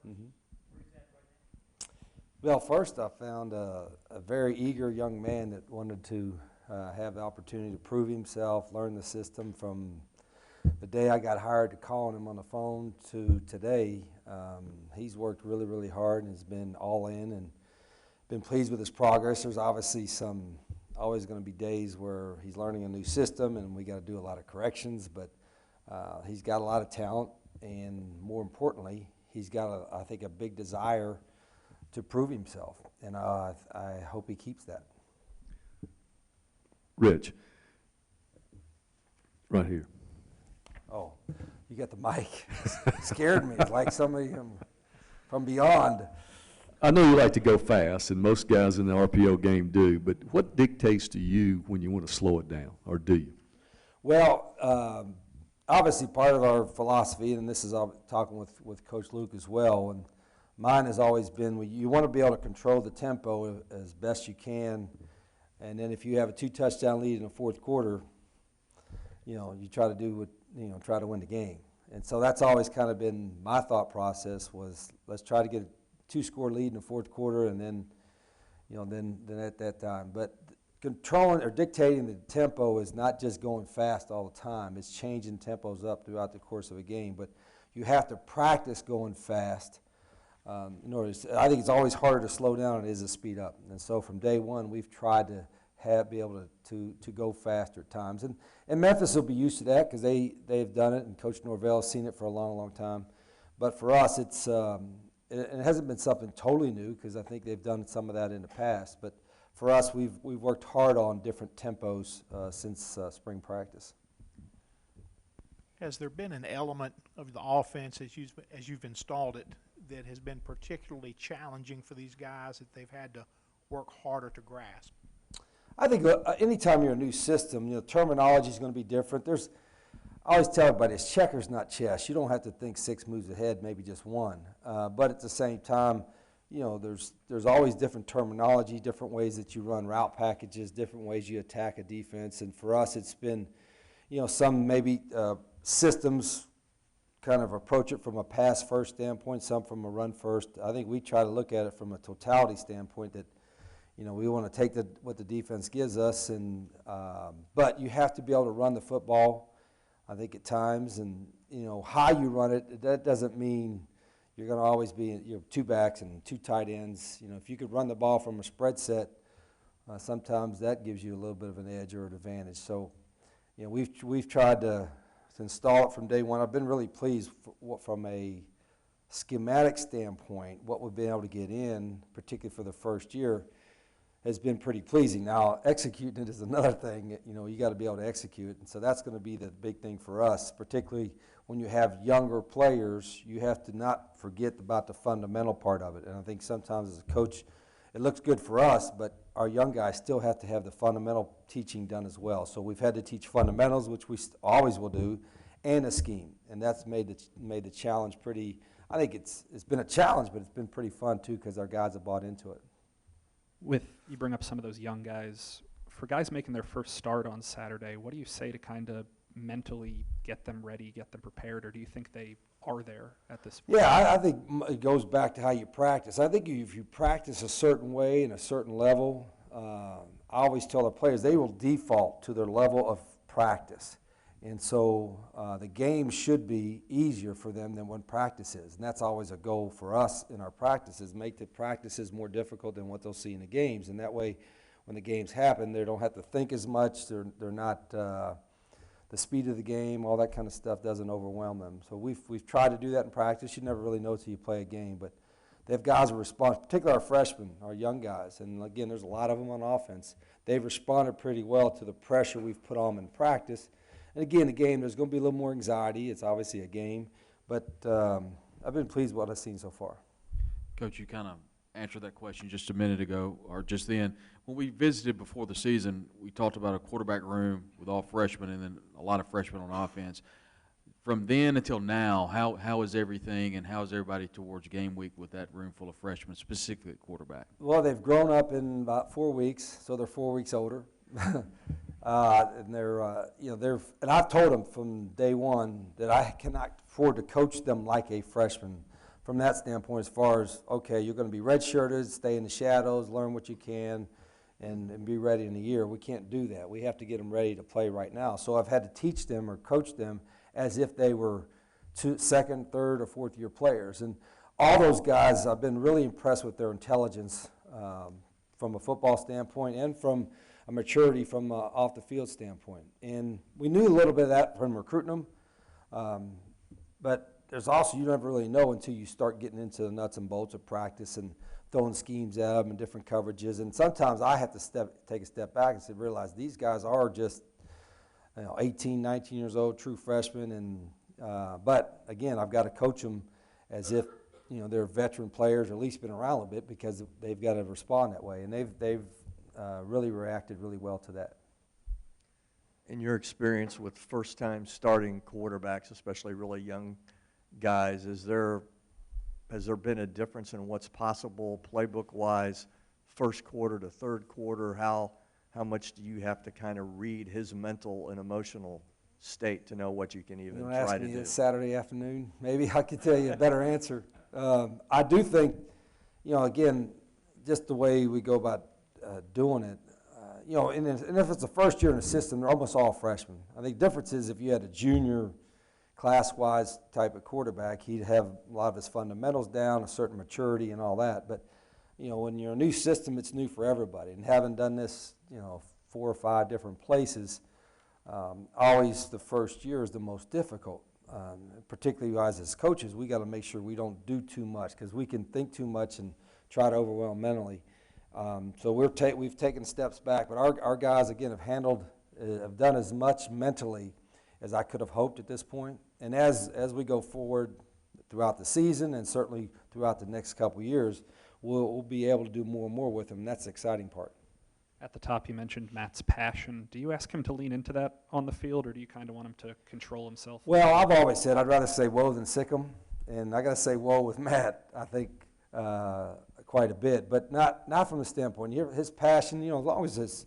Mhm. Well, first I found a very eager young man that wanted to have the opportunity to prove himself, learn the system from the day I got hired to calling him on the phone to today. He's worked really, really hard and has been all in and been pleased with his progress. There's obviously always going to be days where he's learning a new system and we got to do a lot of corrections, but he's got a lot of talent, and more importantly, he's got, I think, a big desire to prove himself, and I hope he keeps that. Rich, right here. Oh, you got the mic. Scared me. It's like somebody from beyond. I know you like to go fast, and most guys in the RPO game do, but what dictates to you when you want to slow it down, or do you? Well, obviously part of our philosophy, and this is talking with Coach Luke as well, and mine has always been you want to be able to control the tempo as best you can, and then if you have a 2-touchdown lead in the fourth quarter, you try to try to win the game. And so that's always kind of been my thought process was let's try to get a 2-score lead in the fourth quarter, and then at that time. But controlling or dictating the tempo is not just going fast all the time. It's changing tempos up throughout the course of a game. But you have to practice going fast. I think it's always harder to slow down than it is to speed up. And so from day one, we've tried to be able to go faster at times. And Memphis will be used to that because they've done it, and Coach Norvell has seen it for a long, long time. But for us, it hasn't been something totally new because I think they've done some of that in the past. But for us, we've worked hard on different tempos since spring practice. Has there been an element of the offense as you've installed it that has been particularly challenging for these guys that they've had to work harder to grasp? I think anytime you're a new system, terminology is going to be different. I always tell everybody it's checkers, not chess. You don't have to think 6 moves ahead, maybe just one. But at the same time, there's always different terminology, different ways that you run route packages, different ways you attack a defense. And for us, it's been, some maybe systems kind of approach it from a pass-first standpoint, some from a run-first. I think we try to look at it from a totality standpoint that, we want to take what the defense gives us, but you have to be able to run the football, I think, at times. And, how you run it, that doesn't mean you're going to always be 2 backs and 2 tight ends. If you could run the ball from a spread set, sometimes that gives you a little bit of an edge or an advantage. So, we've tried to install it from day one. I've been really pleased from a schematic standpoint, what we've been able to get in, particularly for the first year, has been pretty pleasing. Now, executing it is another thing. You got to be able to execute, and so that's going to be the big thing for us, particularly when you have younger players. You have to not forget about the fundamental part of it, and I think sometimes as a coach, it looks good for us, but our young guys still have to have the fundamental teaching done as well. So we've had to teach fundamentals, which we always will do, and a scheme, and that's made the challenge pretty. I think it's been a challenge, but it's been pretty fun too because our guys have bought into it. You bring up some of those young guys. For guys making their first start on Saturday, what do you say to kind of mentally get them ready, get them prepared, or do you think they are there at this point? Yeah, I think it goes back to how you practice. I think if you practice a certain way and a certain level, I always tell the players they will default to their level of practice. And so the game should be easier for them than when practice is. And that's always a goal for us in our practices, make the practices more difficult than what they'll see in the games. And that way, when the games happen, they don't have to think as much. They're not the speed of the game, all that kind of stuff doesn't overwhelm them. So we've tried to do that in practice. You never really know until you play a game. But they have guys who respond, particularly our freshmen, our young guys. And, again, there's a lot of them on offense. They've responded pretty well to the pressure we've put on them in practice. And again, the game, there's going to be a little more anxiety. It's obviously a game. But I've been pleased with what I've seen so far. Coach, you kind of answered that question just a minute ago, or just then. When we visited before the season, we talked about a quarterback room with all freshmen and then a lot of freshmen on offense. From then until now, how is everything and how is everybody towards game week with that room full of freshmen, specifically at quarterback? Well, they've grown up in about 4 weeks, so they're 4 weeks older. And and I've told them from day one that I cannot afford to coach them like a freshman from that standpoint, as far as, okay, you're going to be redshirted, stay in the shadows, learn what you can, and be ready in a year. We can't do that. We have to get them ready to play right now. So I've had to teach them or coach them as if they were second, third, or fourth year players. And all those guys, I've been really impressed with their intelligence from a football standpoint and from a maturity from an off the field standpoint. And we knew a little bit of that from recruiting them, but there's also, you never really know until you start getting into the nuts and bolts of practice and throwing schemes at them and different coverages. And sometimes I have to take a step back and realize these guys are just 18, 19 years old, true freshmen. And but again, I've got to coach them as if they're veteran players, or at least been around a little bit, because they've got to respond that way. And they've really reacted really well to that. In your experience with first-time starting quarterbacks, especially really young guys, has there been a difference in what's possible playbook-wise, first quarter to third quarter? How much do you have to kind of read his mental and emotional state to know what you can even try ask to me do? This Saturday afternoon, maybe I could tell you a better answer. I do think, again, just the way we go about doing it, and if it's a first year in the system, they're almost all freshmen. I think the difference is if you had a junior class-wise type of quarterback, he'd have a lot of his fundamentals down, a certain maturity and all that. But, when you're a new system, it's new for everybody. And having done this, 4 or 5 different places, always the first year is the most difficult. Particularly as coaches, we got to make sure we don't do too much, because we can think too much and try to overwhelm mentally. So we've taken steps back, but our guys, again, have done as much mentally as I could have hoped at this point. And as we go forward throughout the season, and certainly throughout the next couple of years, we'll be able to do more and more with them. And that's the exciting part. At the top, you mentioned Matt's passion. Do you ask him to lean into that on the field, or do you kind of want him to control himself? Well, I've always said I'd rather say whoa than sick 'em. And I got to say whoa with Matt, I think, quite a bit. But not from the standpoint. His passion, as long as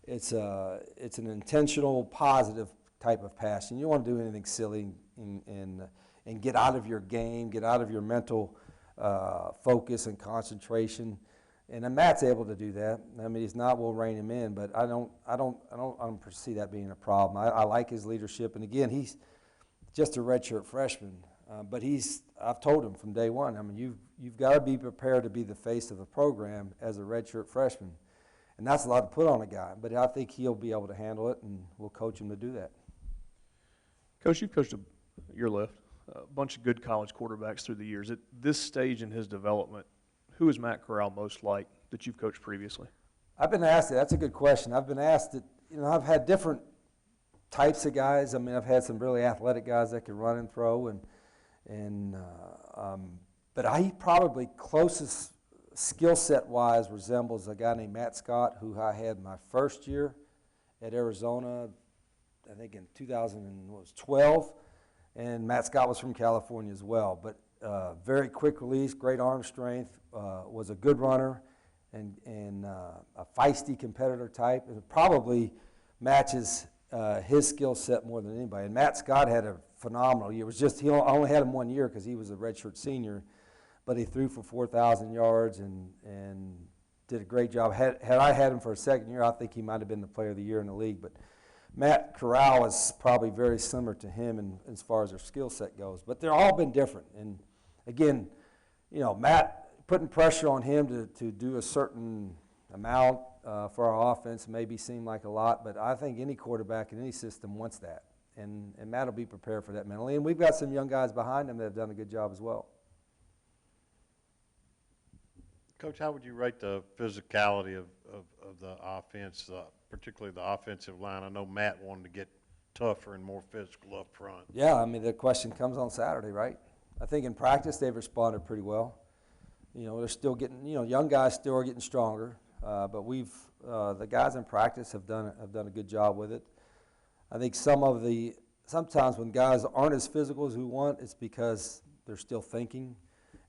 it's an intentional, positive type of passion. You don't want to do anything silly and get out of your game, get out of your mental focus and concentration. And then Matt's able to do that. I mean, he's not, we'll rein him in, but I don't foresee that being a problem. I like his leadership, and again, he's just a redshirt freshman, but I've told him from day one, I mean, you've got to be prepared to be the face of the program as a redshirt freshman, and that's a lot to put on a guy, but I think he'll be able to handle it, and we'll coach him to do that. Coach, you've coached your left, a bunch of good college quarterbacks through the years. At this stage in his development, who is Matt Corral most like that you've coached previously? I've been asked that. That's a good question. I've been asked that, I've had different types of guys. I mean, I've had some really athletic guys that can run and throw, but he probably closest skill set wise resembles a guy named Matt Scott, who I had my first year at Arizona, I think in 2012, and Matt Scott was from California as well. But very quick release, great arm strength, was a good runner, and a feisty competitor type. It probably matches his skill set more than anybody. And Matt Scott had a phenomenal year. It was just, I only had him 1 year because he was a redshirt senior, but he threw for 4,000 yards and did a great job. Had I had him for a second year, I think he might have been the player of the year in the league. But Matt Corral is probably very similar to him as far as their skill set goes. But they're all been different. And again, Matt, putting pressure on him to do a certain amount for our offense maybe seem like a lot, but I think any quarterback in any system wants that. And Matt will be prepared for that mentally. And we've got some young guys behind him that have done a good job as well. Coach, how would you rate the physicality of the offense, particularly the offensive line? I know Matt wanted to get tougher and more physical up front. Yeah, I mean, the question comes on Saturday, right? I think in practice they've responded pretty well. They're still getting, young guys still are getting stronger, but the guys in practice have done a good job with it. I think sometimes when guys aren't as physical as we want, it's because they're still thinking,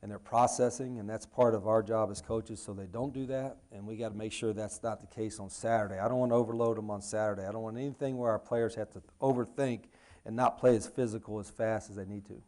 and they're processing, and that's part of our job as coaches, so they don't do that, and we got to make sure that's not the case on Saturday. I don't want to overload them on Saturday. I don't want anything where our players have to overthink and not play as physical, as fast as they need to.